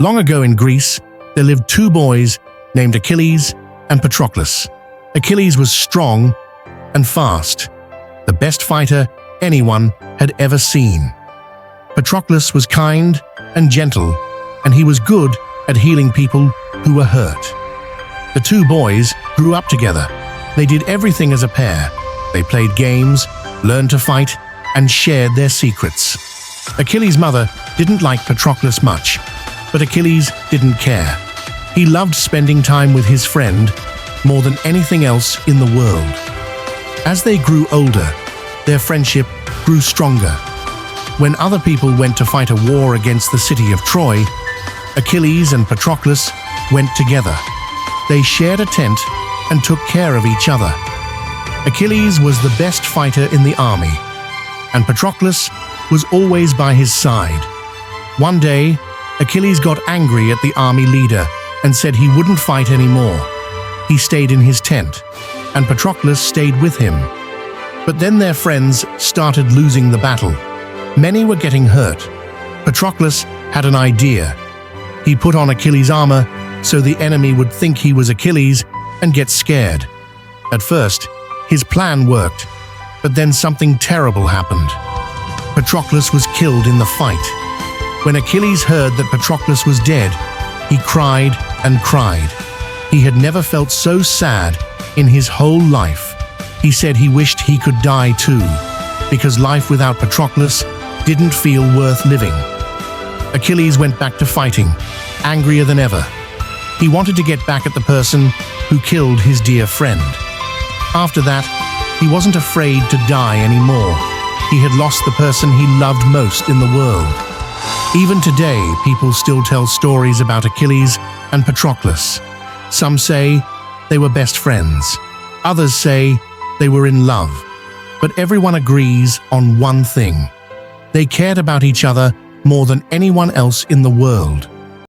Long ago in Greece, there lived two boys named Achilles and Patroclus. Achilles was strong and fast, the best fighter anyone had ever seen. Patroclus was kind and gentle, and he was good at healing people who were hurt. The two boys grew up together. They did everything as a pair. They played games, learned to fight, and shared their secrets. Achilles' mother didn't like Patroclus much, but Achilles didn't care. He loved spending time with his friend more than anything else in the world. As they grew older, their friendship grew stronger. When other people went to fight a war against the city of Troy, Achilles and Patroclus went together. They shared a tent and took care of each other. Achilles was the best fighter in the army, and Patroclus was always by his side. One day, Achilles got angry at the army leader and said he wouldn't fight anymore. He stayed in his tent, and Patroclus stayed with him. But then their friends started losing the battle. Many were getting hurt. Patroclus had an idea. He put on Achilles' armor so the enemy would think he was Achilles and get scared. At first, his plan worked, but then something terrible happened. Patroclus was killed in the fight. When Achilles heard that Patroclus was dead, he cried and cried. He had never felt so sad in his whole life. He said he wished he could die too, because life without Patroclus didn't feel worth living. Achilles went back to fighting, angrier than ever. He wanted to get back at the person who killed his dear friend. After that, he wasn't afraid to die anymore. He had lost the person he loved most in the world. Even today, people still tell stories about Achilles and Patroclus. Some say they were best friends. Others say they were in love. But everyone agrees on one thing. They cared about each other more than anyone else in the world.